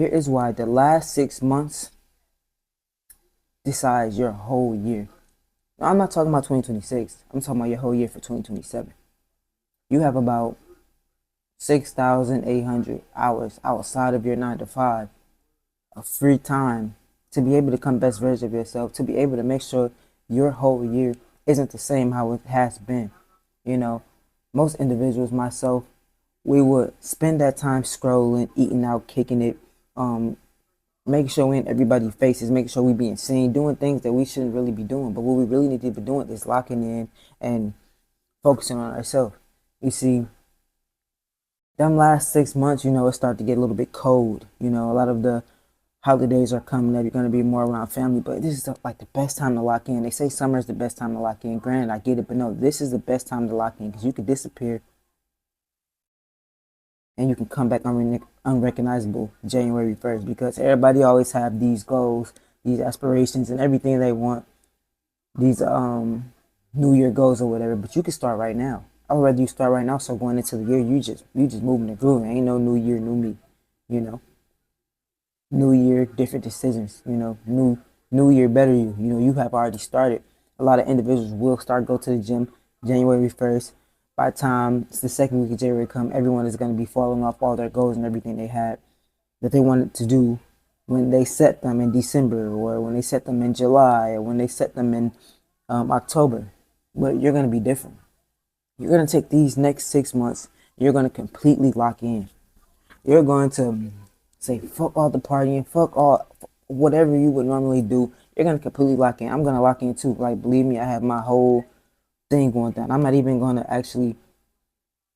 Here is why the last 6 months decides your whole year. Now, I'm not talking about 2026. I'm talking about your whole year for 2027. You have about 6,800 hours outside of your 9 to 5 of free time to be able to become best version of yourself, to be able to make sure your whole year isn't the same how it has been. You know, most individuals, myself, we would spend that time scrolling, eating out, kicking it, making sure we in everybody's faces, making sure we being seen, doing things that we shouldn't really be doing. But what we really need to be doing is locking in and focusing on ourselves. You see, them last 6 months, it started to get a little bit cold. A lot of the holidays are coming up. You're going to be more around family, but this is like the best time to lock in. They say summer is the best time to lock in. Granted, I get it, but no, this is the best time to lock in because you could disappear and you can come back unrecognizable January 1st because everybody always have these goals, these aspirations, and everything they want. These New Year goals or whatever, but you can start right now. I would rather you start right now. So going into the year, you just moving the groove. Ain't no new year, new me. You know, new year, different decisions. New year, better you. You have already started. A lot of individuals will start go to the gym January 1st. By the time it's the second week of January come, everyone is going to be falling off all their goals and everything they had that they wanted to do when they set them in December or when they set them in July or when they set them in October. But you're going to be different. You're going to take these next 6 months. You're going to completely lock in. You're going to say, fuck all the partying, fuck all, whatever you would normally do. You're going to completely lock in. I'm going to lock in too. Like, believe me, I have my whole thing going down. I'm not even going to actually,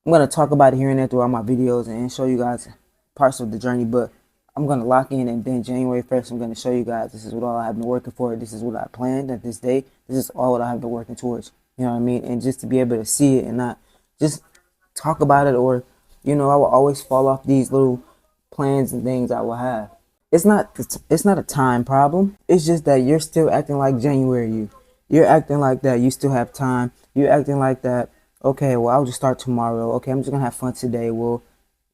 I'm going to talk about it here and there throughout my videos and show you guys parts of the journey, but I'm going to lock in, and then January 1st, I'm going to show you guys this is what all I've been working for. This is what I planned at this day. This is all what I have been working towards. You know what I mean? And just to be able to see it and not just talk about it, or, I will always fall off these little plans and things I will have. It's not a time problem. It's just that you're still acting like January you. You're acting like that. You still have time. You're acting like that. Okay, well, I'll just start tomorrow. Okay, I'm just going to have fun today. Well,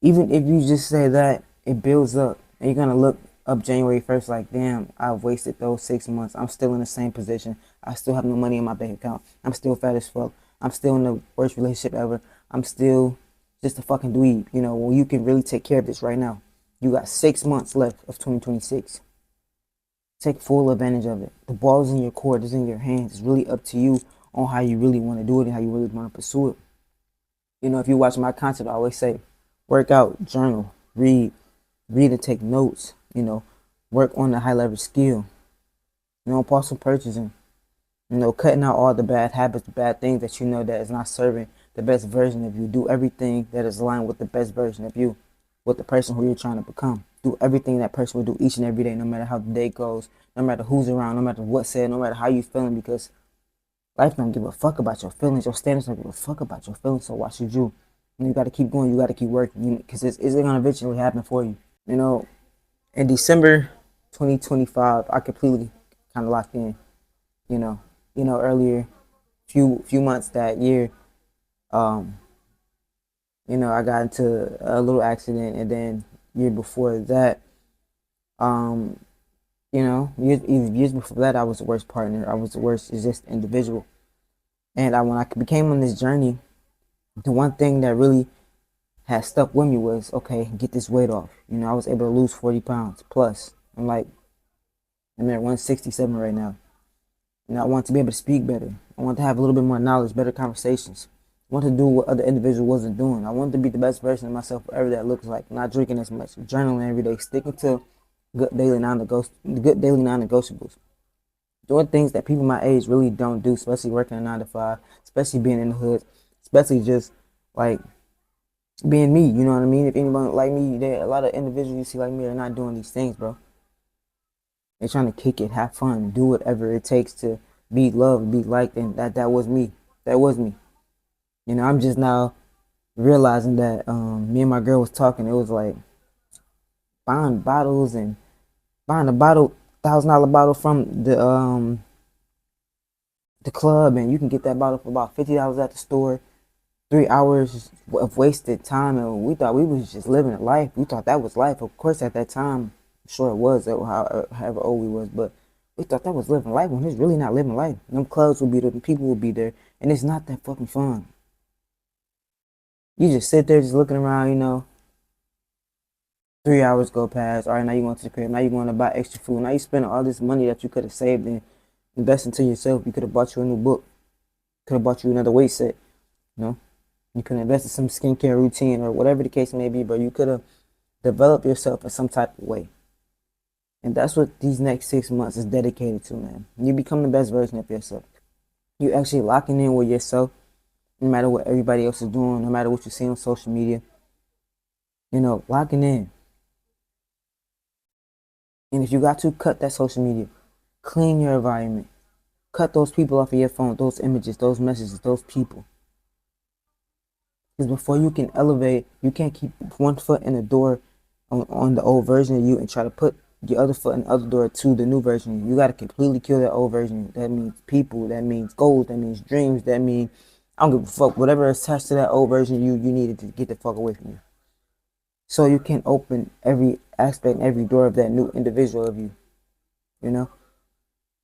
even if you just say that, it builds up. And you're going to look up January 1st like, damn, I've wasted those 6 months. I'm still in the same position. I still have no money in my bank account. I'm still fat as fuck. I'm still in the worst relationship ever. I'm still just a fucking dweeb. Well, you can really take care of this right now. You got 6 months left of 2026. Take full advantage of it. The ball is in your court. It's in your hands. It's really up to you on how you really want to do it and how you really want to pursue it. If you watch my content, I always say, work out, journal, read and take notes, work on the high level skill, impulsive purchasing, cutting out all the bad habits, the bad things that that is not serving the best version of you. Do everything that is aligned with the best version of you, with the person who you're trying to become. Do everything that person will do each and every day, no matter how the day goes, no matter who's around, no matter what's said, no matter how you feeling, because life don't give a fuck about your feelings. Your standards don't give a fuck about your feelings. So why should you? You got to keep going. You got to keep working, because it's going to eventually happen for you. In December 2025, I completely kind of locked in. Earlier, few months that year, I got into a little accident, and then year before that, years before that, I was the worst partner. I was the worst just individual. And when I became on this journey, the one thing that really had stuck with me was, okay, get this weight off. I was able to lose 40 pounds plus. I'm at 167 right now. I want to be able to speak better. I want to have a little bit more knowledge, better conversations. I want to do what other individuals wasn't doing. I want to be the best version of myself, whatever that looks like. Not drinking as much, journaling every day, sticking to good daily non-negotiables. Doing things that people my age really don't do, especially working a 9 to 5, especially being in the hood, especially just like being me. You know what I mean? If anyone like me, a lot of individuals you see like me are not doing these things, bro. They're trying to kick it, have fun, do whatever it takes to be loved, be liked, and that was me. That was me. I'm just now realizing that me and my girl was talking. It was like buying bottles and buying a $1,000 bottle from the club, and you can get that bottle for about $50 at the store. 3 hours of wasted time, and we thought we was just living a life. We thought that was life. Of course, at that time, I'm sure it was, however old we was, but we thought that was living life when it's really not living life. Them clubs will be there, people will be there, and it's not that fucking fun. You just sit there just looking around, 3 hours go past. All right, now you going to the crib. Now you going to buy extra food. Now you spending all this money that you could have saved and invest into yourself. You could have bought you a new book. Could have bought you another weight set. You know, you could have invested some skincare routine or whatever the case may be, bro. You could have developed yourself in some type of way. And that's what these next 6 months is dedicated to, man. You become the best version of yourself. You actually locking in with yourself, no matter what everybody else is doing, no matter what you see on social media. Locking in. And if you got to cut that social media, clean your environment, cut those people off of your phone, those images, those messages, those people. Because before you can elevate, you can't keep one foot in the door on the old version of you and try to put the other foot in the other door to the new version of you. You got to completely kill that old version of you. That means people, that means goals, that means dreams, that means, I don't give a fuck, whatever is attached to that old version of you, you needed to get the fuck away from you. So you can open every aspect, every door of that new individual of you, you know?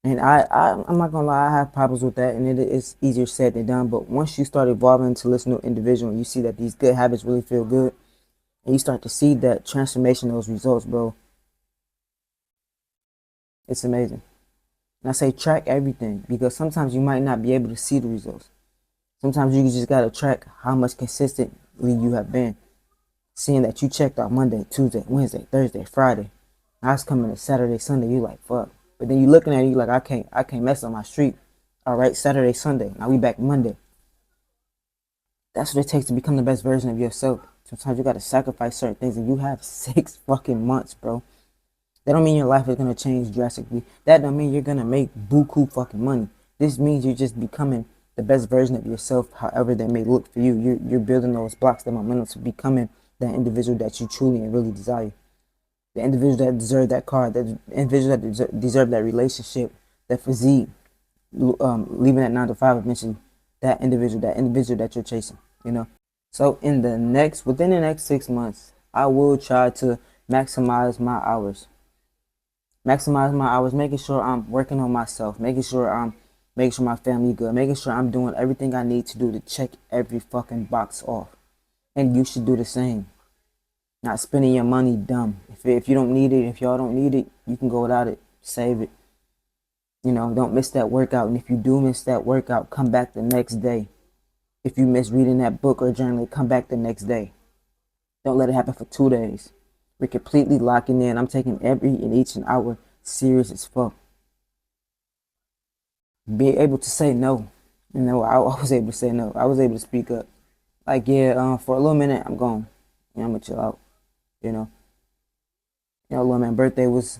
And I'm not gonna lie, I have problems with that, and it's easier said than done. But once you start evolving to this new individual, and you see that these good habits really feel good, and you start to see that transformation, those results, bro, it's amazing. And I say track everything, because sometimes you might not be able to see the results. Sometimes you just gotta track how much consistently you have been. Seeing that you checked out Monday, Tuesday, Wednesday, Thursday, Friday. Now it's coming to Saturday, Sunday, you like, fuck. But then you looking at it, you like, I can't mess on my streak. All right, Saturday, Sunday. Now we back Monday. That's what it takes to become the best version of yourself. Sometimes you gotta sacrifice certain things, and you have 6 fucking months, bro. That don't mean your life is gonna change drastically. That don't mean you're gonna make buku fucking money. This means you're just becoming the best version of yourself, however that may look for you. You're building those blocks, that momentum to becoming that individual that you truly and really desire. The individual that deserve that car, that individual that deserve that relationship, that physique, leaving that 9 to 5 eventually. That individual that you're chasing. So within the next 6 months, I will try to maximize my hours. Making sure I'm working on myself, making sure my family good, making sure I'm doing everything I need to do to check every fucking box off. And you should do the same. Not spending your money dumb. If you don't need it, if y'all don't need it, you can go without it. Save it. Don't miss that workout. And if you do miss that workout, come back the next day. If you miss reading that book or journaling, come back the next day. Don't let it happen for 2 days. We're completely locking in. I'm taking every and each and hour serious as fuck. Being able to say no. I was able to say no. I was able to speak up. Like, yeah, for a little minute, I'm gone. I'm gonna chill out. Little man birthday was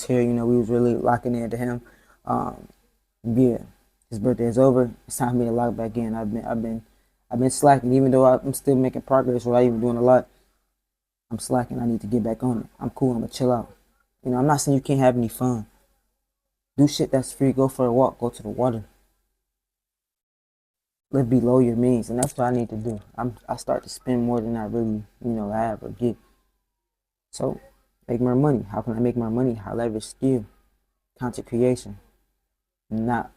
here. We was really locking into him. Yeah, his birthday is over. It's time for me to lock back in. I've been slacking, even though I'm still making progress without even doing a lot. I'm slacking. I need to get back on it. I'm cool. I'm gonna chill out. I'm not saying you can't have any fun. Do shit that's free. Go for a walk. Go to the water. Live below your means, and that's what I need to do. I start to spend more than I really, have or get. So, make more money. How can I make more money? I leverage skill, content creation, not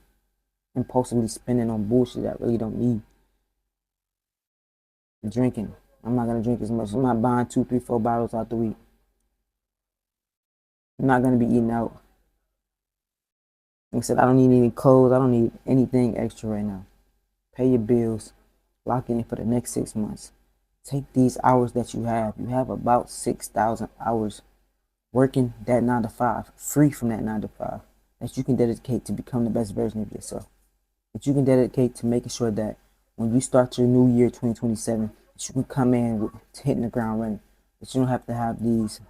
impulsively spending on bullshit that I really don't need. Drinking. I'm not gonna drink as much. I'm not buying 2, 3, 4 bottles out the week. I'm not gonna be eating out. Like I said, I don't need any clothes. I don't need anything extra right now. Pay your bills. Lock in for the next 6 months. Take these hours that you have. You have about 6,000 hours working that 9 to 5, free from that 9 to 5, that you can dedicate to become the best version of yourself. That you can dedicate to making sure that when you start your new year 2027, that you can come in hitting the ground running. That you don't have to have these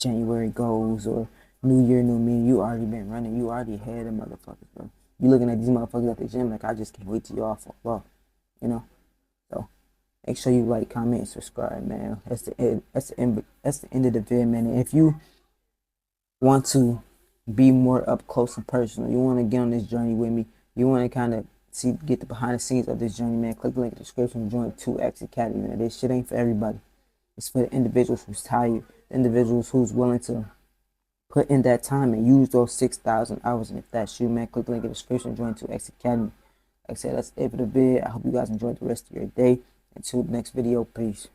January goals or new year, new me. You already been running. You already ahead of motherfuckers, bro. You looking at these motherfuckers at the gym like, I just can't wait till y'all fall off. So make sure you like, comment, and subscribe, man. That's the end of the video, man. And if you want to be more up close and personal, you want to get on this journey with me, you want to kind of get the behind the scenes of this journey, man, click the link in the description and join 2X Academy, man. This shit ain't for everybody. It's for the individuals who's tired, individuals who's willing to put in that time and use those 6,000 hours. And if that's you, man, click the link in the description, join Twox Academy. Like I said, that's it for the vid. I hope you guys enjoyed the rest of your day. Until the next video, peace.